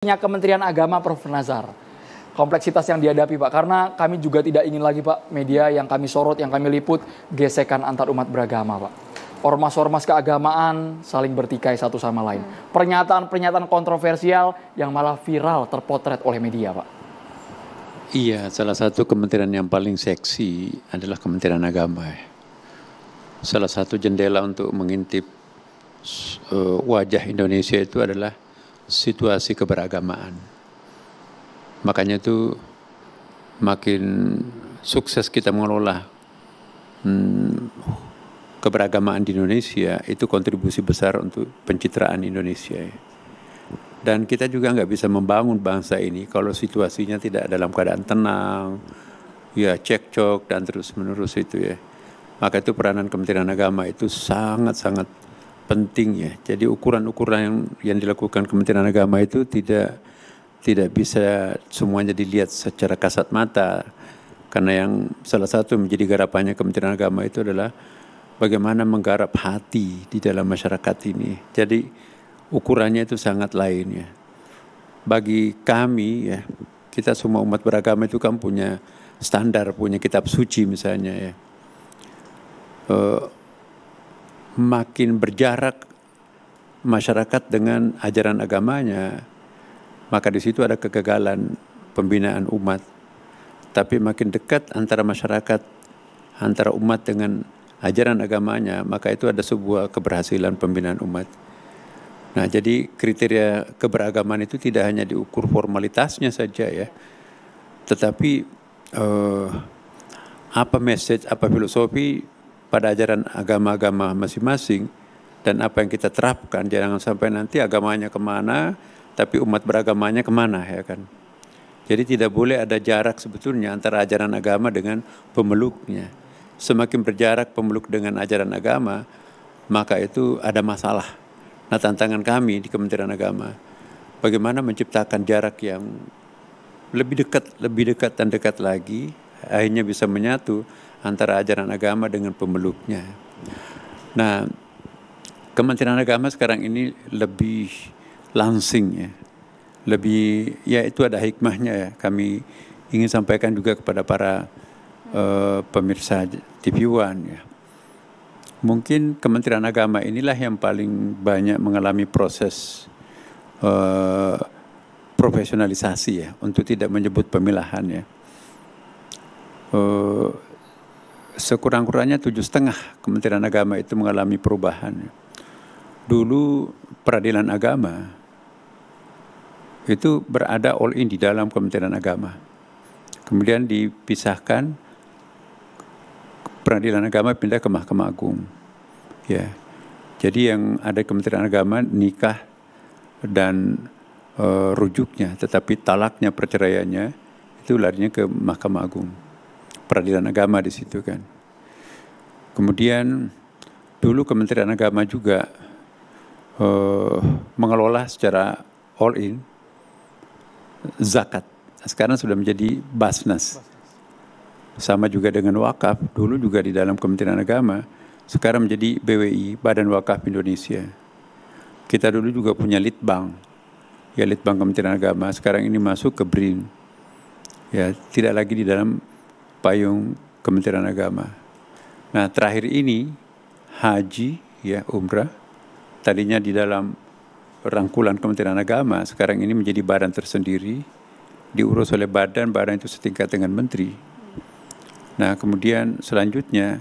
Kementerian Agama, Prof. Nazar, kompleksitas yang dihadapi Pak, karena kami juga tidak ingin lagi Pak, media yang kami sorot, yang kami liput, gesekan antar umat beragama Pak. Ormas-ormas keagamaan saling bertikai satu sama lain. Pernyataan-pernyataan kontroversial yang malah viral terpotret oleh media Pak. Iya, salah satu kementerian yang paling seksi adalah Kementerian Agama. Salah satu jendela untuk mengintip wajah Indonesia itu adalah situasi keberagamaan. Makanya itu makin sukses kita mengelola keberagamaan di Indonesia, itu kontribusi besar untuk pencitraan Indonesia. Dan kita juga nggak bisa membangun bangsa ini kalau situasinya tidak dalam keadaan tenang, ya cekcok dan terus menerus itu ya. Maka itu peranan Kementerian Agama itu sangat-sangat penting ya. Jadi ukuran-ukuran yang dilakukan Kementerian Agama itu tidak bisa semuanya dilihat secara kasat mata. Karena yang salah satu menjadi garapannya Kementerian Agama itu adalah bagaimana menggarap hati di dalam masyarakat ini. Jadi ukurannya itu sangat lain ya. Bagi kami ya, kita semua umat beragama itu kan punya standar, punya kitab suci misalnya ya. Makin berjarak masyarakat dengan ajaran agamanya, maka di situ ada kegagalan pembinaan umat. Tapi makin dekat antara masyarakat, antara umat dengan ajaran agamanya, maka itu ada sebuah keberhasilan pembinaan umat. Nah, jadi kriteria keberagaman itu tidak hanya diukur formalitasnya saja ya, tetapi apa message, apa filosofi pada ajaran agama-agama masing-masing dan apa yang kita terapkan. Jangan sampai nanti agamanya kemana, tapi umat beragamanya kemana ya kan. Jadi tidak boleh ada jarak sebetulnya antara ajaran agama dengan pemeluknya. Semakin berjarak pemeluk dengan ajaran agama, maka itu ada masalah. Nah, tantangan kami di Kementerian Agama, bagaimana menciptakan jarak yang lebih dekat dan dekat lagi, akhirnya bisa menyatu antara ajaran agama dengan pemeluknya. Nah, Kementerian Agama sekarang ini lebih langsing ya. Lebih, ya itu ada hikmahnya ya. Kami ingin sampaikan juga kepada para pemirsa TV One ya. Mungkin Kementerian Agama inilah yang paling banyak mengalami proses profesionalisasi ya, untuk tidak menyebut pemilahan ya. Sekurang-kurangnya 7,5 Kementerian Agama itu mengalami perubahan. Dulu peradilan agama itu berada all in di dalam Kementerian Agama. Kemudian dipisahkan, peradilan agama pindah ke Mahkamah Agung. Ya. Jadi yang ada Kementerian Agama nikah dan rujuknya, tetapi talaknya, perceraiannya itu larinya ke Mahkamah Agung. Peradilan agama di situ kan. Kemudian dulu Kementerian Agama juga mengelola secara all in zakat. Sekarang sudah menjadi Basnas. Sama juga dengan wakaf, dulu juga di dalam Kementerian Agama, sekarang menjadi BWI, Badan Wakaf Indonesia. Kita dulu juga punya Litbang, ya Litbang Kementerian Agama, sekarang ini masuk ke BRIN. Ya, tidak lagi di dalam payung Kementerian Agama. Nah, terakhir ini haji ya umrah, tadinya di dalam rangkulan Kementerian Agama, sekarang ini menjadi badan tersendiri, diurus oleh badan itu setingkat dengan menteri. Nah, kemudian selanjutnya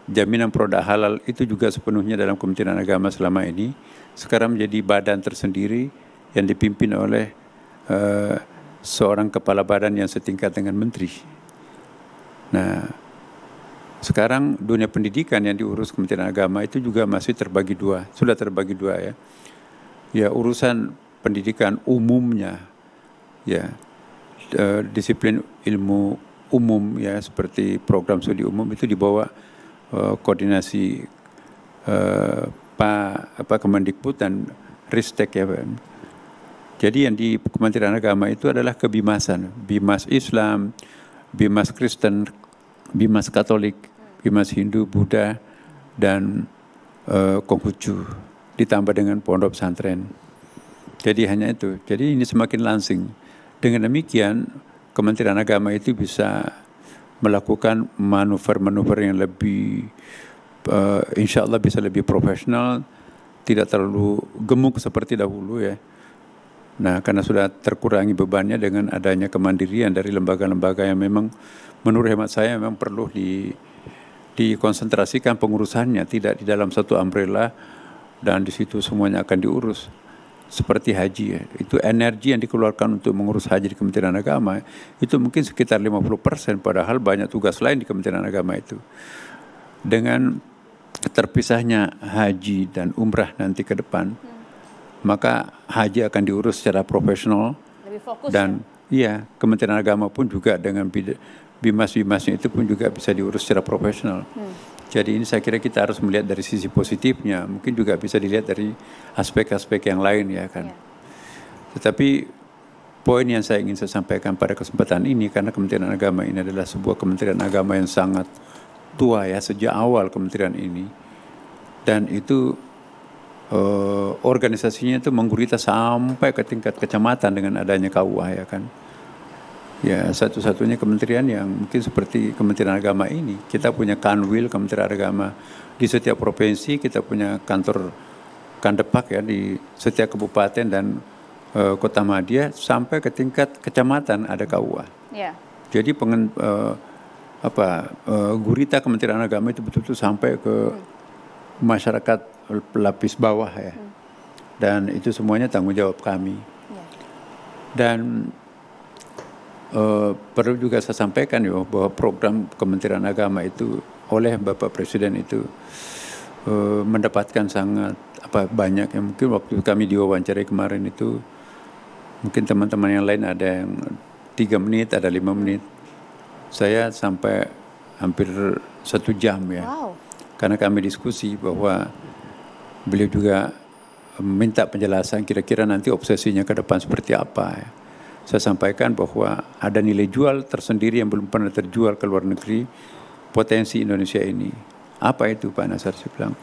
jaminan produk halal itu juga sepenuhnya dalam Kementerian Agama selama ini, sekarang menjadi badan tersendiri yang dipimpin oleh seorang kepala badan yang setingkat dengan menteri. Nah, sekarang dunia pendidikan yang diurus Kementerian Agama itu juga masih terbagi dua, sudah terbagi dua ya. Ya, urusan pendidikan umumnya, ya, disiplin ilmu umum ya, seperti program studi umum itu dibawa koordinasi Kemendikbud dan Ristek ya. Jadi yang di Kementerian Agama itu adalah kebimasan, bimas Islam, bimas Kristen, bimas Katolik, bimas Hindu, Buddha, dan Konghucu, ditambah dengan pondok pesantren. Jadi hanya itu. Jadi ini semakin langsing. Dengan demikian Kementerian Agama itu bisa melakukan manuver-manuver yang lebih, insya Allah bisa lebih profesional, tidak terlalu gemuk seperti dahulu ya. Nah, karena sudah terkurangi bebannya dengan adanya kemandirian dari lembaga-lembaga yang memang menurut hemat saya memang perlu dikonsentrasikan pengurusannya, tidak di dalam satu umbrella dan di situ semuanya akan diurus. Seperti haji ya, itu energi yang dikeluarkan untuk mengurus haji di Kementerian Agama itu mungkin sekitar 50%, padahal banyak tugas lain di Kementerian Agama itu. Dengan terpisahnya haji dan umrah nanti ke depan, maka haji akan diurus secara profesional. Lebih fokus dan iya, Kementerian Agama pun juga dengan bimas-bimasnya itu pun juga bisa diurus secara profesional. Jadi ini saya kira kita harus melihat dari sisi positifnya, mungkin juga bisa dilihat dari aspek-aspek yang lain ya kan. Tetapi poin yang saya ingin saya sampaikan pada kesempatan ini, karena Kementerian Agama ini adalah sebuah Kementerian Agama yang sangat tua ya, sejak awal kementerian ini, dan itu organisasinya itu menggurita sampai ke tingkat kecamatan dengan adanya KUA ya kan. Ya, satu-satunya kementerian yang mungkin seperti Kementerian Agama ini. Kita punya Kanwil Kementerian Agama di setiap provinsi, kita punya kantor Kandepak ya di setiap kabupaten dan kota madya, sampai ke tingkat kecamatan ada KUA. Ya. Jadi gurita Kementerian Agama itu betul-betul sampai ke masyarakat lapis bawah ya. Dan itu semuanya tanggung jawab kami. Dan perlu juga saya sampaikan ya, bahwa program Kementerian Agama itu oleh Bapak Presiden itu mendapatkan sangat banyak ya. Mungkin waktu kami diwawancarai kemarin itu, mungkin teman-teman yang lain ada yang 3 menit, ada 5 menit. Saya sampai hampir 1 jam ya. Wow. Karena kami diskusi bahwa beliau juga minta penjelasan kira-kira nanti obsesinya ke depan seperti apa ya. Saya sampaikan bahwa ada nilai jual tersendiri yang belum pernah terjual ke luar negeri, potensi Indonesia ini. Apa itu Pak Nasar? Saya bilang,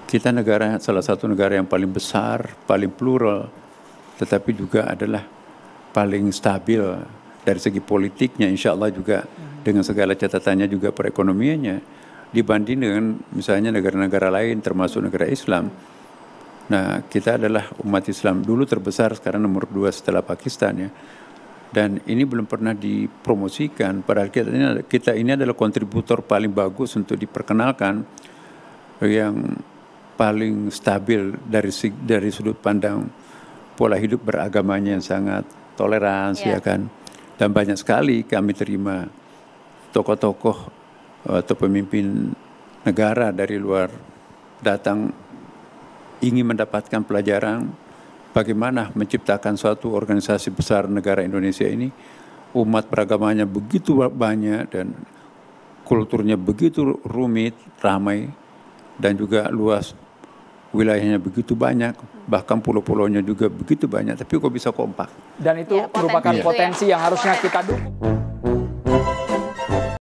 kita salah satu negara yang paling besar, paling plural, tetapi juga adalah paling stabil dari segi politiknya, insya Allah juga dengan segala catatannya juga perekonomiannya, dibanding dengan misalnya negara-negara lain termasuk negara Islam. Nah, kita adalah umat Islam dulu terbesar, sekarang nomor 2 setelah Pakistan ya. Dan ini belum pernah dipromosikan, padahal kita ini adalah kontributor paling bagus untuk diperkenalkan, yang paling stabil dari sudut pandang pola hidup beragamanya yang sangat toleransi ya kan. Dan banyak sekali kami terima tokoh-tokoh atau pemimpin negara dari luar datang ingin mendapatkan pelajaran bagaimana menciptakan suatu organisasi besar negara Indonesia ini. Umat beragamanya begitu banyak dan kulturnya begitu rumit, ramai, dan juga luas, wilayahnya begitu banyak, bahkan pulau-pulaunya juga begitu banyak, tapi kok bisa kompak. Dan itu merupakan potensi yang harusnya kita dukung.